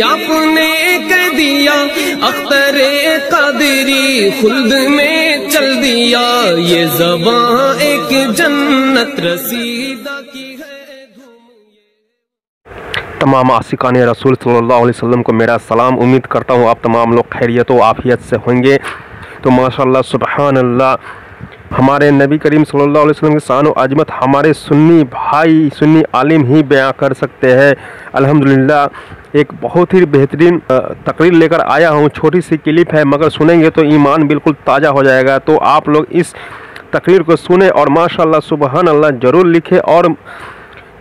آپ نے کہہ دیا اختر قادری خلد میں چل دیا، یہ زباں ایک جنت رسیدہ کی ہے۔ تمام عاشقان رسول صلی اللہ علیہ وسلم کو میرا سلام، امید کرتا ہوں آپ تمام لوگ خیریت و عافیت سے ہوں گے۔ تو ماشاءاللہ سبحان اللہ، ہمارے نبی کریم صلی اللہ علیہ وسلم کی شان و عظمت ہمارے سنی بھائی، سنی عالم ہی بیان کر سکتے ہیں۔ الحمدللہ ایک بہت ہی بہترین تقریر لے کر آیا ہوں، چھوٹی سی کلپ ہے مگر سنیں گے تو ایمان بالکل تازہ ہو جائے گا۔ تو آپ لوگ اس تقریر کو سنیں اور ماشاءاللہ سبحان اللہ ضرور لکھیں اور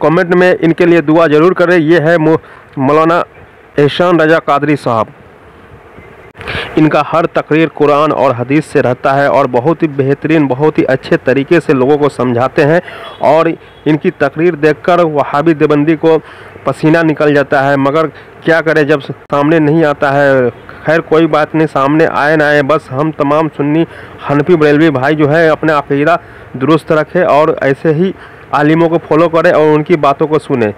کمنٹ میں ان کے لیے دعا ضرور کریں۔ یہ ہے مولانا احسان رضا قادری صاحب، ان کا ہر تقریر قرآن اور حدیث سے رہتا ہے اور بہت ہی بہترین، بہت ہی اچھے طریقے سے لوگوں کو سمجھاتے ہیں، اور ان کی تقریر دیکھ کر وہابی دیوبندی کو پسینہ نکل جاتا ہے، مگر کیا کرے جب سامنے نہیں آتا ہے۔ خیر کوئی بات نہیں، سامنے آئے نہ آئے، بس ہم تمام سنی حنفی بریلوی بھائی جو ہے اپنا عقیدہ درست رکھے اور ایسے ہی عالموں کو فالو کرے اور ان کی باتوں کو سنے۔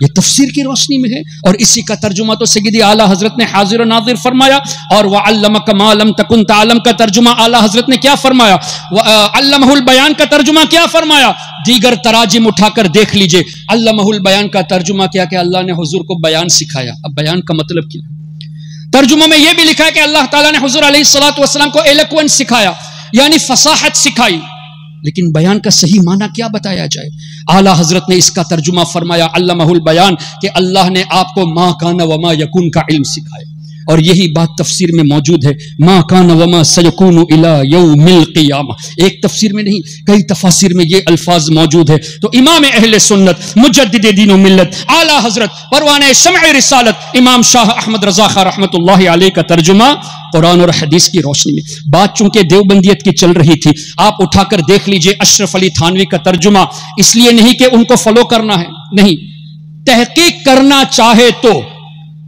یہ تفسیر کی روشنی میں ہے، اور اسی کا ترجمہ تو سیدی اعلیٰ حضرت نے حاضر و ناظر فرمایا، اور وَعَلَّمَكَ مَا لَمْ تَكُنْ تَعْلَمْ کا ترجمہ اعلیٰ حضرت نے کیا فرمایا، عَلَّمَهُ الْبَيَانَ کا ترجمہ کیا فرمایا۔ دیگر تراجم اٹھا کر دیکھ لیجئے، عَلَّمَهُ الْبَيَانَ کا ترجمہ کیا کہ اللہ نے حضور کو بیان سکھایا۔ اب بیان کا مطلب کیا؟ ترجمہ میں یہ بھی لکھا ہے کہ اللہ تعالیٰ نے حضور علیہ السلام کو ایلوکوینس سکھایا، یعنی فصاحت سکھائی، لیکن بیان کا صحیح معنی کیا بتایا جائے؟ اعلیٰ حضرت نے اس کا ترجمہ فرمایا علمہ البیان، کہ اللہ نے آپ کو ما کان وما یکون کا علم سکھایا، اور یہی بات تفسیر میں موجود ہے، ما کان وما سیکون الی یوم القیامہ۔ ایک تفسیر میں نہیں، کئی تفاسیر میں یہ الفاظ موجود ہے۔ تو امام اہل سنت، مجدد دین و ملت، اعلیٰ حضرت پروانہ شمع رسالت امام شاہ احمد رضا خان رحمۃ اللہ علیہ کا ترجمہ قرآن اور حدیث کی روشنی میں۔ بات چونکہ دیوبندیت کی چل رہی تھی، آپ اٹھا کر دیکھ لیجئے اشرف علی تھانوی کا ترجمہ، اس لیے نہیں کہ ان کو فالو کرنا ہے، نہیں، تحقیق کرنا چاہے تو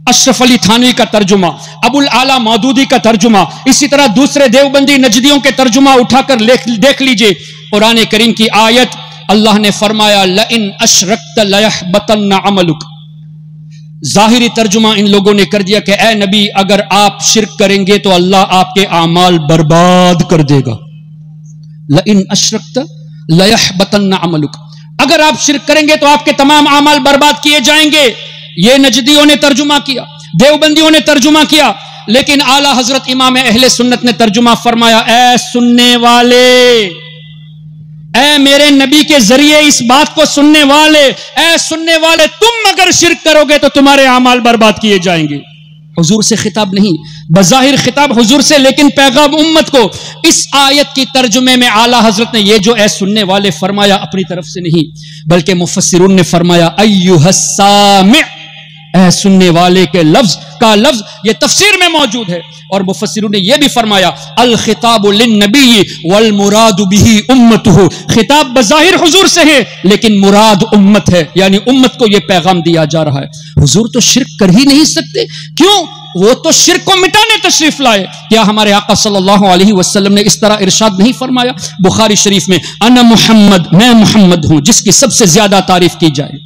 اشرف علی تھانوی کا ترجمہ، ابو الاعلی مودودی کا ترجمہ، اسی طرح دوسرے دیوبندی نجدیوں کے ترجمہ اٹھا کر دیکھ لیجئے۔ قرآن کریم کی آیت، اللہ نے فرمایا لئن اشرکت لیحبطن عملک۔ ظاہری ترجمہ ان لوگوں نے کر دیا کہ اے نبی اگر آپ شرک کریں گے تو اللہ آپ کے اعمال برباد کر دے گا۔ لئن اشرکت لیحبطن عملک، اگر آپ شرک کریں گے تو آپ کے تمام اعمال برباد کیے جائیں گے۔ یہ نجدیوں نے ترجمہ کیا، دیوبندیوں نے ترجمہ کیا، لیکن اعلیٰ حضرت امام اہل سنت نے ترجمہ فرمایا اے سننے والے، اے میرے نبی کے ذریعے اس بات کو سننے والے، اے سننے والے، تم اگر شرک کرو گے تو تمہارے اعمال برباد کیے جائیں گے۔ حضور سے خطاب نہیں، بظاہر خطاب حضور سے، لیکن پیغام امت کو۔ اس آیت کی ترجمے میں اعلیٰ حضرت نے یہ جو اے سننے والے فرمایا اپنی طرف سے نہیں، بلکہ مفسرون نے فرمایا ایھا السامع، اے سننے والے کے لفظ یہ تفسیر میں موجود ہے۔ اور مفسرون نے یہ بھی فرمایا الخطاب للنبی والمراد به امته، خطاب بظاہر حضور سے ہے لیکن مراد امت ہے، یعنی امت کو یہ پیغام دیا جا رہا ہے۔ حضور تو شرک کر ہی نہیں سکتے، کیوں؟ وہ تو شرک کو مٹانے تشریف لائے۔ کیا ہمارے آقا صلی اللہ علیہ وسلم نے اس طرح ارشاد نہیں فرمایا بخاری شریف میں، انا محمد، میں محمد ہوں جس کی سب سے زیادہ تعریف کی جائے،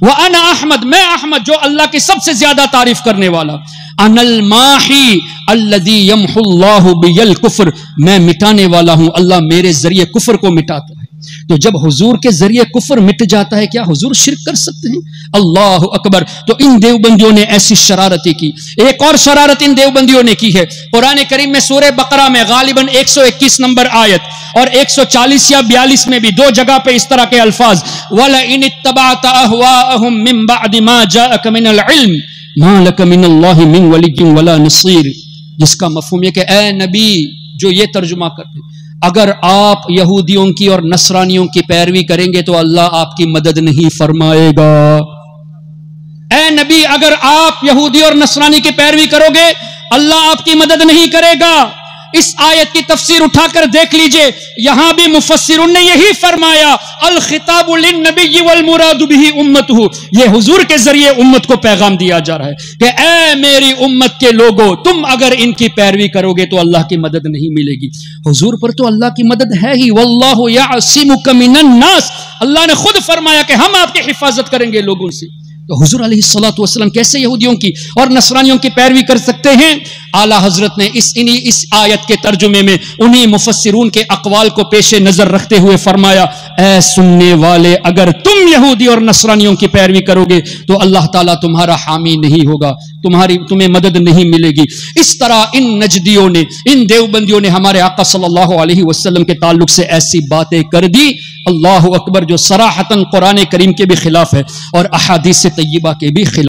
وَأَنَا أَحْمَدُ، میں احمد جو اللہ کی سب سے زیادہ تعریف کرنے والا، أَنَا الْمَاحِي الَّذِي يَمْحُ اللَّهُ بِيَ الْكُفْرِ، میں مٹانے والا ہوں، اللہ میرے ذریعے کفر کو مٹاتا ہے۔ تو جب حضور کے ذریعے کفر مٹ جاتا ہے، کیا حضور شرک کر سکتے ہیں؟ اللہ اکبر۔ تو ان دیوبندیوں نے ایسی شرارتیں کی۔ ایک اور شرارت ان دیوبندیوں نے کی ہے، قرآن کریم میں سورہ بقرہ میں غالباً 121 نمبر آیت اور 140 یا 42 میں بھی دو جگہ پہ اس طرح کے الفاظ، وَلَئِنِ اتَّبَعْتَ أَهْوَاءَهُم مِّن بَعْدِ مَا جَاءَكَ مِنَ الْعِلْمِ مَا لَكَ مِنَ اللَّهِ مِن وَلِيٍّ وَلَا نَصِيرٍ، جس کا مفہوم یہ کہ اے نبی جو یہ ترجمہ کرتے، اگر آپ یہودیوں کی اور نصرانیوں کی پیروی کریں گے تو اللہ آپ کی مدد نہیں فرمائے گا۔ اے نبی اگر آپ یہودی اور نصرانی کی پیروی کرو گے اللہ آپ کی مدد نہیں کرے گا۔ اس آیت کی تفسیر اٹھا کر دیکھ لیجئے، یہاں بھی مفسرون نے یہی فرمایا الخطاب للنبی والمراد به امته، یہ حضور کے ذریعے امت کو پیغام دیا جا رہا ہے کہ اے میری امت کے لوگوں، تم اگر ان کی پیروی کرو گے تو اللہ کی مدد نہیں ملے گی۔ حضور پر تو اللہ کی مدد ہے ہی، واللہ یعصمک من الناس، اللہ نے خود فرمایا کہ ہم آپ کی حفاظت کریں گے لوگوں سے۔ تو حضور علیہ الصلوۃ والسلام کیسے یہودیوں کی اور نصرانیوں کی پیروی کر سکتے ہیں؟ اعلیٰ حضرت نے اس آیت کے ترجمے میں انہی مفسرون کے اقوال کو پیش نظر رکھتے ہوئے فرمایا، اے سننے والے، اگر تم یہودی اور نصرانیوں کی پیروی کرو گے تو اللہ تعالیٰ تمہارا حامی نہیں ہوگا، تمہیں مدد نہیں ملے گی۔ اس طرح ان نجدیوں نے، ان دیوبندیوں نے ہمارے آقا صلی اللہ علیہ وسلم کے تعلق سے ایسی باتیں کر دی، اللہ اکبر، جو صراحتاً قرآن کریم کے بھی خلاف ہے اور احادیث طیبہ کے بھی خلاف۔